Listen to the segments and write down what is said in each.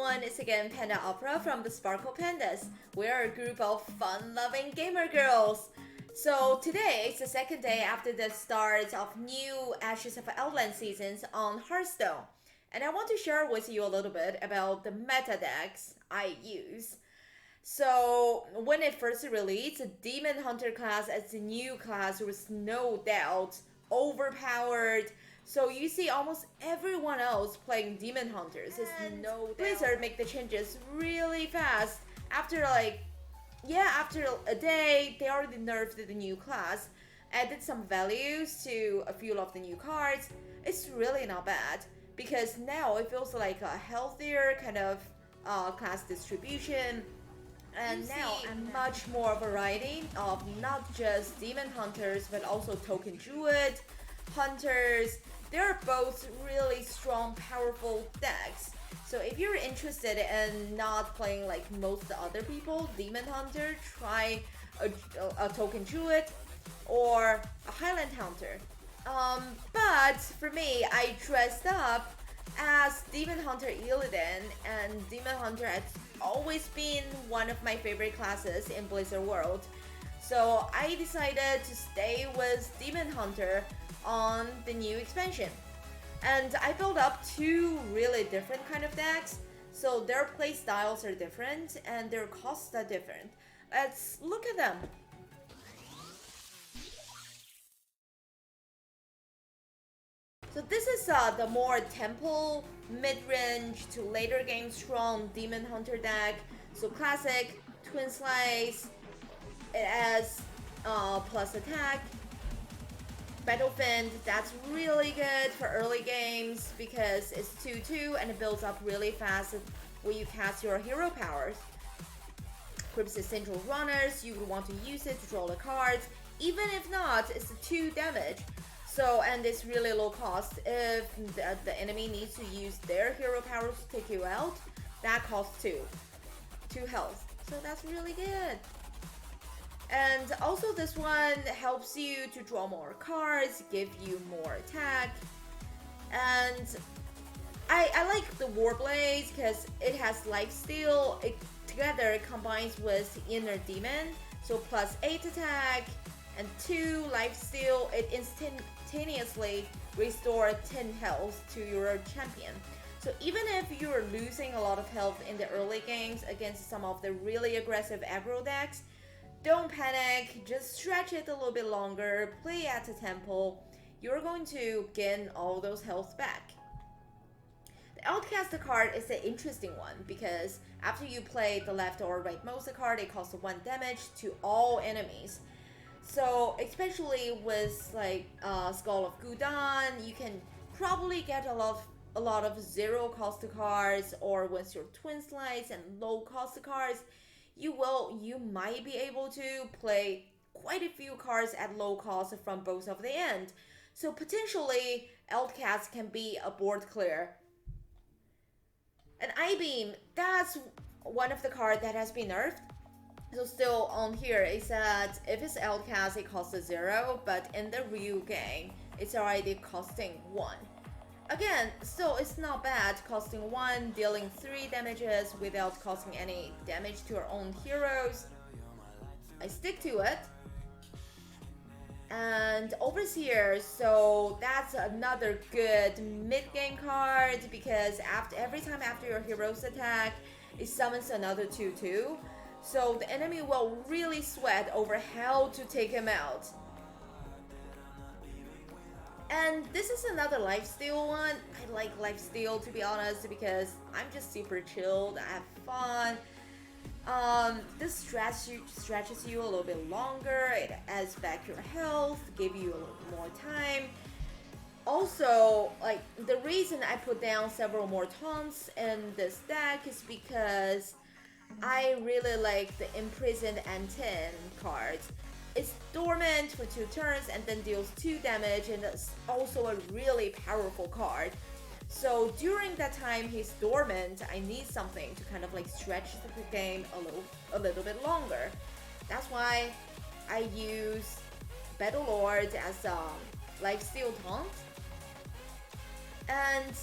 everyone, it's again Panda Opera from the Sparkle Pandas. We're a group of fun-loving gamer girls. So today is the second day after the start of new Ashes of Outland seasons on Hearthstone. And I want to share with you a little bit about the meta decks I use. So when it first released, the Demon Hunter class as a new class was no doubt overpowered. So you see almost everyone else playing Demon Hunters. It's no doubt. Blizzard make the changes really fast. After after a day, they already nerfed the new class, added some values to a few of the new cards. It's really not bad because now it feels like a healthier kind of class distribution. And now a much more variety of not just Demon Hunters but also Token Druid, Hunters. They're both really strong, powerful decks. So if you're interested in not playing like most other people, Demon Hunter, try a Token Druid or a Highland Hunter. But for me, I dressed up as Demon Hunter Illidan, and Demon Hunter has always been one of my favorite classes in Blizzard World. So I decided to stay with Demon Hunter on the new expansion. And I built up two really different kind of decks, so their play styles are different and their costs are different. Let's look at them. So this is the more temple, mid-range to later game strong Demon Hunter deck. So classic, Twin Slice, it has plus attack. Battlefiend, that's really good for early games because it's 2-2 and it builds up really fast when you cast your hero powers. Crypt's Central Runners, you would want to use it to draw the cards. Even if not, it's 2 damage. So, and it's really low cost. If the enemy needs to use their hero powers to take you out, that costs 2 health. So that's really good. And also this one helps you to draw more cards, give you more attack. And I like the Warblades because it has lifesteal. It together combines with Inner Demon. So plus 8 attack and 2 lifesteal. It instantaneously restores 10 health to your champion. So even if you're losing a lot of health in the early games against some of the really aggressive aggro decks, don't panic, just stretch it a little bit longer, play at a tempo. You're going to gain all those health back. The Outcast card is an interesting one because after you play the left or rightmost card, it costs 1 damage to all enemies. So especially with like Skull of Gul'dan, you can probably get a lot of zero cost cards, or with your Twin Slice and low cost cards, you might be able to play quite a few cards at low cost from both of the end. So potentially Outcast can be a board clear. And I-Beam, that's one of the cards that has been nerfed. So still on here is that if it's Outcast it costs 0, but in the real game it's already costing 1. Again, still it's not bad, costing 1, dealing 3 damages without causing any damage to your own heroes. I stick to it. And Overseer, so that's another good mid-game card because every time after your hero's attack, it summons another 2-2. So the enemy will really sweat over how to take him out. And this is another lifesteal one. I like lifesteal to be honest because I'm just super chilled. I have fun. This stretches you a little bit longer. It adds back your health, give you a little more time. Also, like the reason I put down several more taunts in this deck is because I really like the Imprisoned Anten card. It's dormant for 2 turns and then deals 2 damage, and it's also a really powerful card. So during that time he's dormant, I need something to kind of like stretch the game a little bit longer. That's why I use Battle Lord as lifesteal taunt. And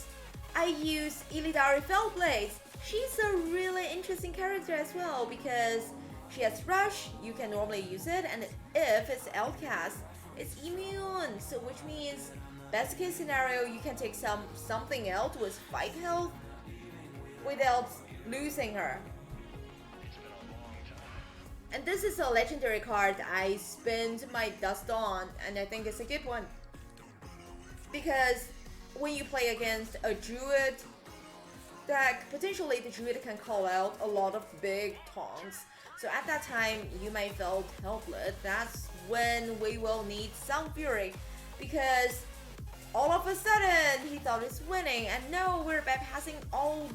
I use Illidari Fellblades. she's a really interesting character as well because she has rush, you can normally use it, and if it's outcast, it's immune. So which means best case scenario you can take something else with 5 health without losing her. And this is a legendary card I spent my dust on, and I think it's a good one. Because when you play against a druid deck, potentially the druid can call out a lot of big taunts. So at that time, you might feel helpless. That's when we will need Sun Fury. Because all of a sudden, he thought he's winning, and no, we're bypassing all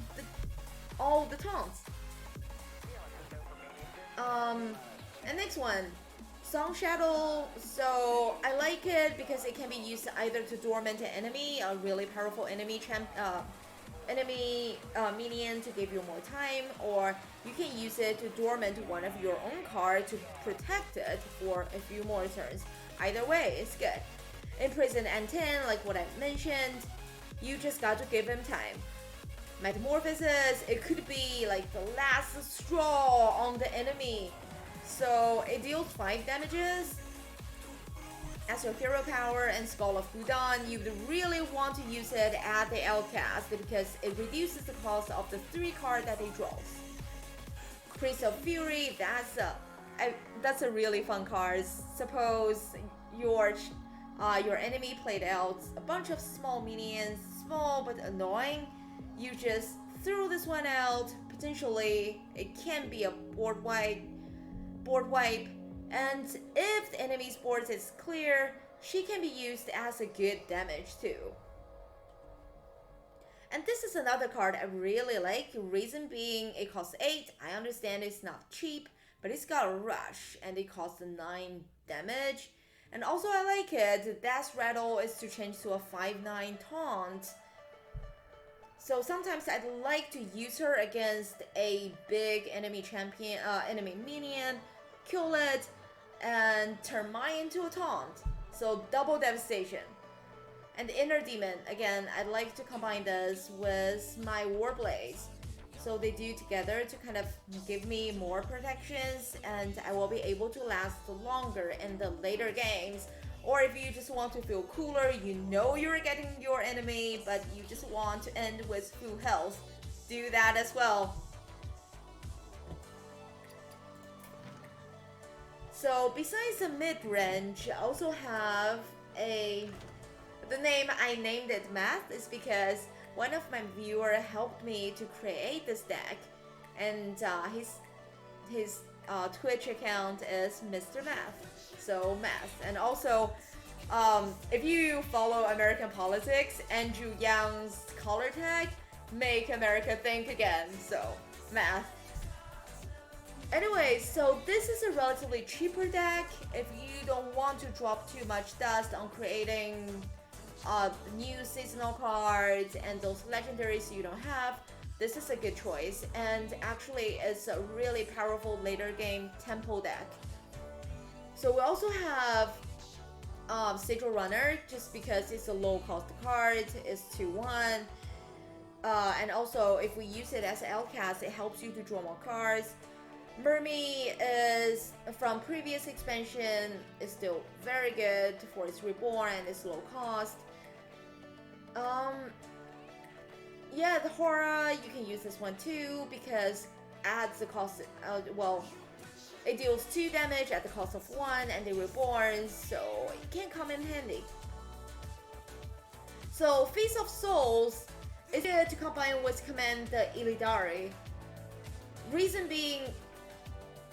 the taunts. And next one, Song Shadow. So I like it because it can be used either to dormant an enemy, a really powerful enemy minion to give you more time, or you can use it to dormant one of your own cards to protect it for a few more turns. Either way, it's good. Imprison N10, like what I mentioned, you just got to give him time. Metamorphosis, it could be like the last straw on the enemy. So it deals 5 damages. As your hero power and Skull of Gudan, you would really want to use it at the outcast because it reduces the cost of the 3 cards that he draws. Priest of Fury, that's a really fun card. Suppose your enemy played out a bunch of small minions, small but annoying. You just throw this one out. Potentially, it can be a board wipe. And if the enemy's board is clear, she can be used as a good damage too. And this is another card I really like. Reason being, it costs 8. I understand it's not cheap, but it's got a rush and it costs 9 damage. And also I like it. Death Rattle is to change to a 5/9 taunt. So sometimes I'd like to use her against a big enemy champion, enemy minion, kill it, and turn mine into a taunt. So double devastation. And the Inner Demon, again, I'd like to combine this with my Warblades. So they do together to kind of give me more protections, and I will be able to last longer in the later games. Or if you just want to feel cooler, you know you're getting your enemy, but you just want to end with full health, do that as well. So besides the mid-range, I also have the name I named it Math is because one of my viewers helped me to create this deck, and his Twitch account is Mr. Math. So Math. And also, if you follow American politics, Andrew Young's color tag, Make America Think Again. So Math. Anyway, so this is a relatively cheaper deck. If you don't want to drop too much dust on creating new seasonal cards and those legendaries you don't have, this is a good choice. And actually, it's a really powerful later game tempo deck. So we also have Sigil Runner, just because it's a low cost card, it's 2/1. And also, if we use it as outcast, it helps you to draw more cards. Mermy is from previous expansion, is still very good for its reborn and its low cost. Yeah, the Hora, you can use this one too because adds the cost. Well, it deals 2 damage at the cost of 1, and they reborn, so it can come in handy. So Feast of Souls is good to combine with Command the Illidari. Reason being,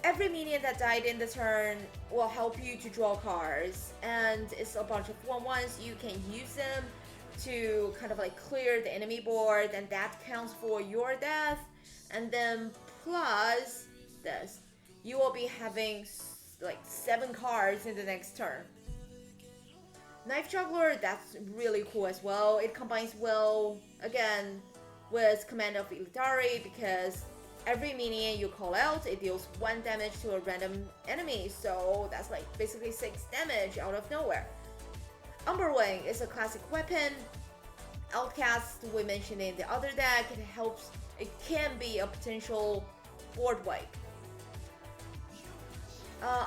every minion that died in the turn will help you to draw cards, and it's a bunch of 1/1s. You can use them to kind of like clear the enemy board, and that counts for your death. And then plus this, you will be having like 7 cards in the next turn. Knife Juggler, that's really cool as well. It combines well, again, with Command of Illidari because every minion you call out, it deals 1 damage to a random enemy. So that's like basically 6 damage out of nowhere. Umberwing is a classic weapon. Outcast, we mentioned in the other deck, it helps it can be a potential board wipe.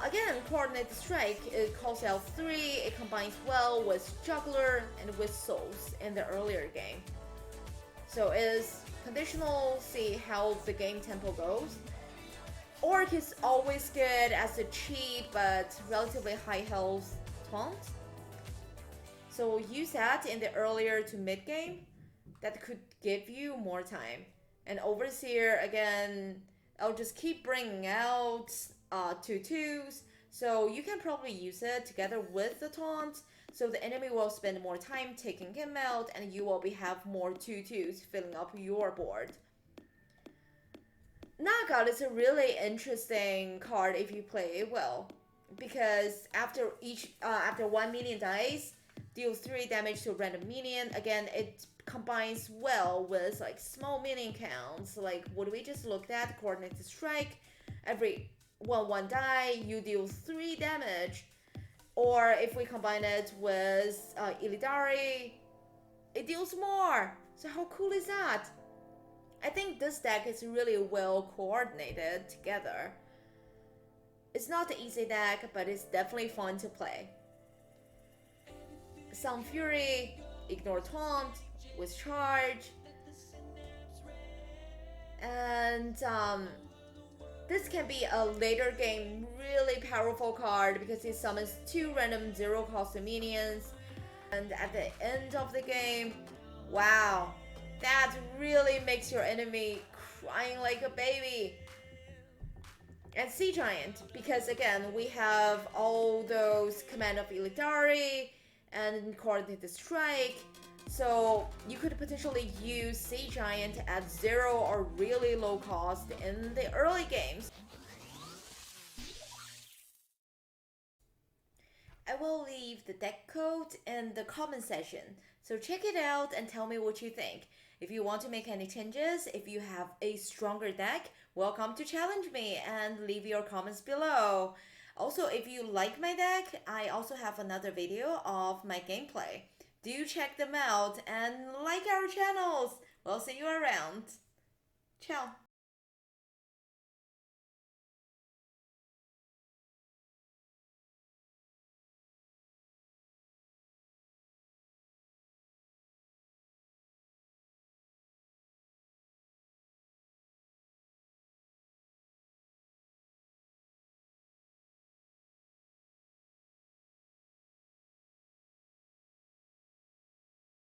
Again, Coordinated Strike, it calls out 3, it combines well with Juggler and with Souls in the earlier game. So it's conditional, see how the game tempo goes. Orc is always good as a cheap but relatively high health taunt. So use that in the earlier to mid game. That could give you more time. And Overseer, again, I'll just keep bringing out 2/2s. So you can probably use it together with the taunt. So the enemy will spend more time taking him out and you will have more 2/2s filling up your board. Knockout is a really interesting card if you play it well. Because after 1 minion dies, deals 3 damage to a random minion. Again, it combines well with like small minion counts, like what we just looked at, Coordinated Strike. Every 1/1 die, you deal 3 damage. Or if we combine it with Illidari, it deals more. So how cool is that? I think this deck is really well coordinated together. It's not an easy deck, but it's definitely fun to play. Sun Fury, ignore taunt with charge. And this can be a later game really powerful card because it summons 2 random 0 cost minions. And at the end of the game, wow, that really makes your enemy crying like a baby. And Sea Giant, because again, we have all those Command of Illidari and Coordinated Strike. So you could potentially use Sea Giant at 0 or really low cost in the early games. I will leave the deck code in the comment section, so check it out and tell me what you think. If you want to make any changes, if you have a stronger deck, welcome to challenge me and leave your comments below. Also, if you like my deck, I also have another video of my gameplay. Do check them out and like our channels. We'll see you around. Ciao.